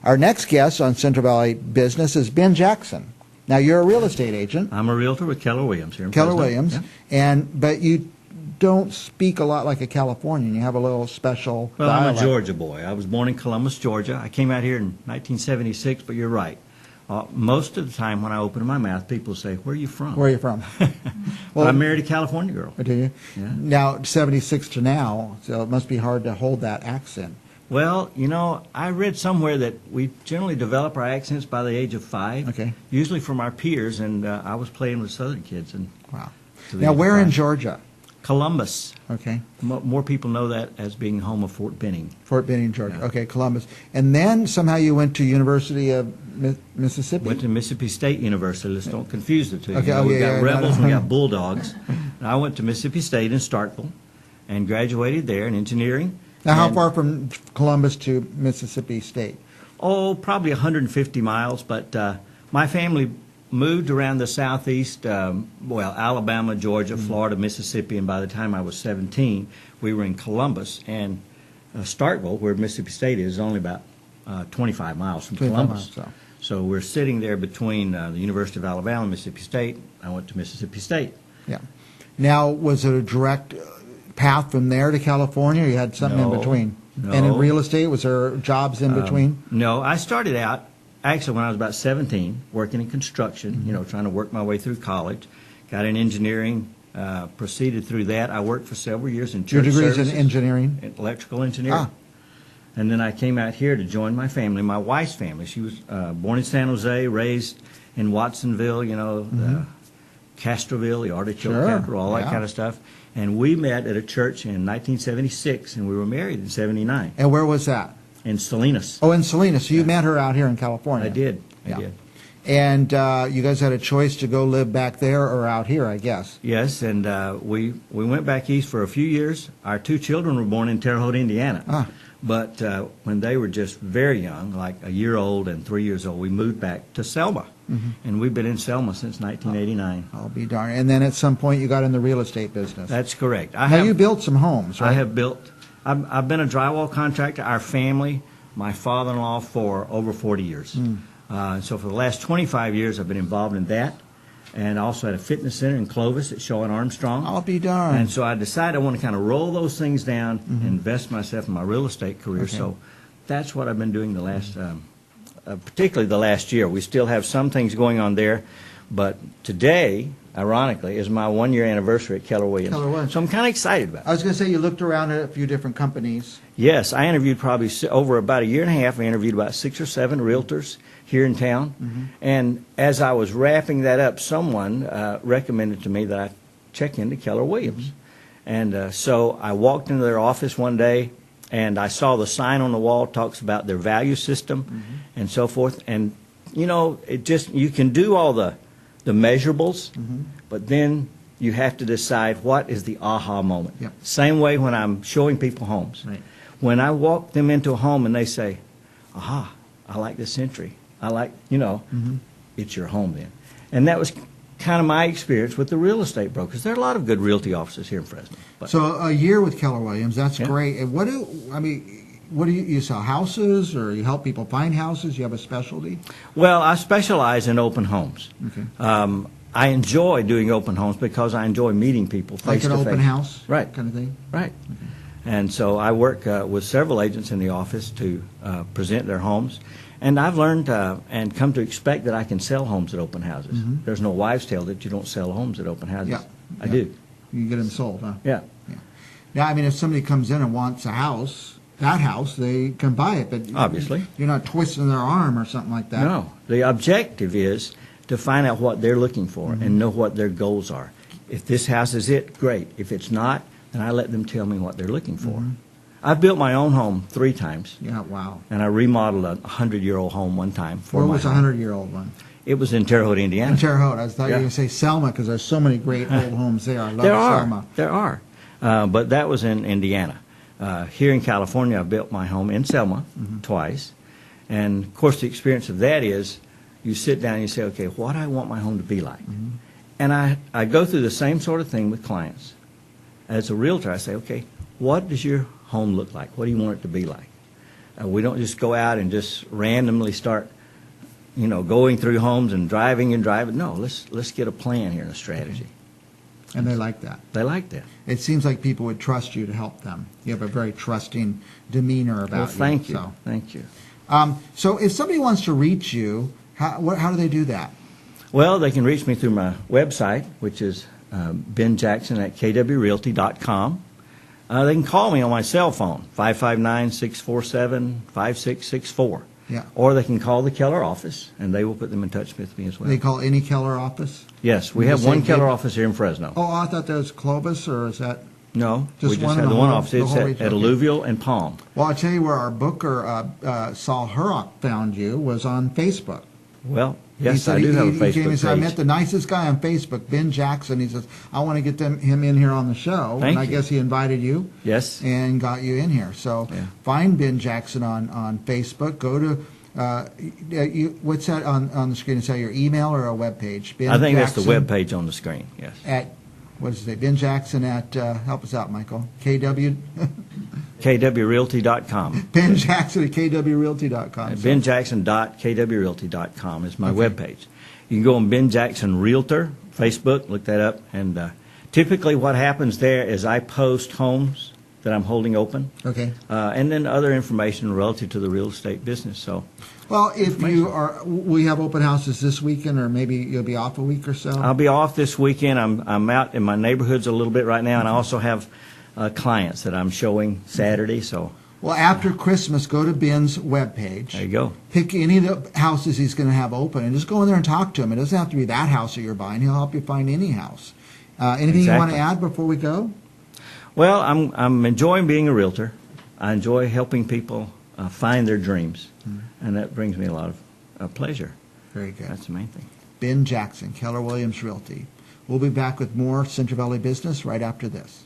Our next guest on Central Valley Business is Ben Jackson. Now, you're a real estate agent. I'm a realtor with Keller Williams here in Keller Fresno. Williams, Yeah. but you don't speak a lot like a Californian. You have a little special Well, dialect. I'm a Georgia boy. I was born in Columbus, Georgia. I came out here in 1976, but you're right. Most of the time when I open my mouth, people say, "Where are you from?" Where are you from? Well, I married a California girl. Do you? Yeah. Now, 76 to now, so it must be hard to hold that accent. Well, you know, I read somewhere that we generally develop our accents by the age of 5. Okay. Usually from our peers, and I was playing with Southern kids. And Wow. to the Now, age of where in 5. Georgia? Columbus. Okay. More people know that as being home of Fort Benning. Fort Benning, Georgia. Yeah. Okay, Columbus. And then somehow you went to University of Mississippi? Went to Mississippi State University. Let's don't confuse the two. Okay, You know, oh, we've yeah, got yeah, rebels no, and we no. got bulldogs. And I went to Mississippi State in Starkville and graduated there in engineering. Now, how And, far from Columbus to Mississippi State? Oh, probably 150 miles, but my family moved around the southeast, Alabama, Georgia, Florida, Mississippi, and by the time I was 17, we were in Columbus. And Starkville, where Mississippi State is only about 25 miles from 25 Columbus. miles, So we're sitting there between the University of Alabama and Mississippi State. I went to Mississippi State. Yeah. Now, was it a direct path from there to California, or you had something in No, between? no. And in real estate, was there jobs in between? No, I started out, actually, when I was about 17, working in construction, you know, trying to work my way through college. Got in engineering, proceeded through that. I worked for several years in Your church degrees services, in engineering? in electrical engineering. Ah. And then I came out here to join my family, my wife's family. She was born in San Jose, raised in Watsonville, you know, Castroville, the artichoke Sure, capital, all that yeah. kind of stuff. And we met at a church in 1976, and we were married in 79 And where was that? in Salinas. Oh, in Salinas. So you met her out here in California. I did. I Yeah. did. And you guys had a choice to go live back there or out here, I guess. Yes, and we went back east for a few years. Our 2 children were born in Terre Haute, Indiana. Ah. But when they were just very young, like a year old and 3 years old, we moved back to Selma. And we've been in Selma since 1989. I'll be darned. And then at some point you got in the real estate business. That's correct. Now you built some homes, right? I have built. I've been a drywall contractor. Our family, my father-in-law, for over 40 years. So for the last 25 years, I've been involved in that, and also at a fitness center in Clovis at Shaw and Armstrong. I'll be darned. And so I decided I want to kind of roll those things down, invest myself in my real estate career. Okay. So that's what I've been doing the last, particularly the last year. We still have some things going on there, but today, ironically, is my 1-year anniversary at Keller Williams. Keller Williams. So I'm kind of excited about it. I was going to say you looked around at a few different companies. Yes, I interviewed probably over about a year and a half. I interviewed about 6 or 7 realtors here in town. And as I was wrapping that up, someone recommended to me that I check into Keller Williams. And so I walked into their office one day, and I saw the sign on the wall talks about their value system and so forth. And, you know, it just, you can do all the measurables, but then you have to decide what is the aha moment. Yep. Same way when I'm showing people homes. Right. When I walk them into a home and they say, aha, I like this entry. I like, you know, it's your home then. And that was kind of my experience with the real estate brokers. There are a lot of good realty offices here in Fresno. But So a year with Keller Williams, that's Yeah. great. And what do you sell houses, or you help people find houses? You have a specialty? well, I specialize in open homes. Okay. I enjoy doing open homes because I enjoy meeting people face Like to an face. open house? Right. Kind of thing? Right. And so I work with several agents in the office to present their homes. And I've learned and come to expect that I can sell homes at open houses. There's no wives' tale that you don't sell homes at open houses. Yeah. I Yeah. do. You get them sold, huh? Yeah. Now, I mean, if somebody comes in and wants a house, that house, they can buy it. But Obviously. you're not twisting their arm or something like that. No. The objective is to find out what they're looking for and know what their goals are. If this house is it, great. If it's not, then I let them tell me what they're looking for. I've built my own home 3 times. Yeah, wow. And I remodeled a 100-year-old home one time. Where my was the home. 100-year-old one? It was in Terre Haute, Indiana. In Terre Haute. I thought you were Yeah. going to say Selma, because there's so many great old homes there. I love There are. Selma. There are. But that was in Indiana. Here in California, I built my home in Selma twice. And, of course, the experience of that is you sit down and you say, okay, what do I want my home to be like? And I go through the same sort of thing with clients. As a realtor, I say, okay, what does your home look like? What do you want it to be like? We don't just go out and just randomly start, going through homes and driving. No, let's get a plan here and a strategy. And they like that. They like that. It seems like people would trust you to help them. You have a very trusting demeanor about Well, thank you. you. Thank you. So if somebody wants to reach you, how do they do that? Well, they can reach me through my website, which is benjackson@kwrealty.com. They can call me on my cell phone, 559-647-5664. Yeah. Or they can call the Keller office, and they will put them in touch with me as well. They call any Keller office? Yes, we You have say one Keller big- office here in Fresno. Oh, I thought that was Clovis, or is that? No, Just we just one in have the the one whole- office. the It's whole at region, okay. Alluvial and Palm. Well, I'll tell you where our booker, Saul Hurrock, found you was on Facebook. Well, He yes, said I do have a he came and Facebook said, I met page. the nicest guy on Facebook, Ben Jackson. He says, I want to get him in here on the show. Thank and I you. guess he invited you Yes. and got you in here. So Yeah. find Ben Jackson on Facebook. Go to, what's that on the screen? Is that your email or a web page? Ben I think that's the Jackson web page on the screen, yes. At, what does it say? Ben Jackson at, help us out, Michael. KW, kwrealty.com. Ben Jackson at kwrealty.com. So- benjackson.kwrealty.com is my Okay. webpage. You can go on Ben Jackson Realtor, Facebook, look that up. And typically what happens there is I post homes that I'm holding open, Okay. and then other information relative to the real estate business. So, Well, if we have open houses this weekend, or maybe you'll be off a week or so. I'll be off this weekend. I'm out in my neighborhoods a little bit right now, and I also have clients that I'm showing Saturday. So Well, after Christmas, go to Ben's webpage. there you go. Pick any of the houses he's going to have open, and just go in there and talk to him. It doesn't have to be that house that you're buying. He'll help you find any house. Anything you want to Exactly. add before we go? Well, I'm enjoying being a realtor. I enjoy helping people find their dreams, and that brings me a lot of pleasure. Very good. That's the main thing. Ben Jackson, Keller Williams Realty. We'll be back with more Central Valley business right after this.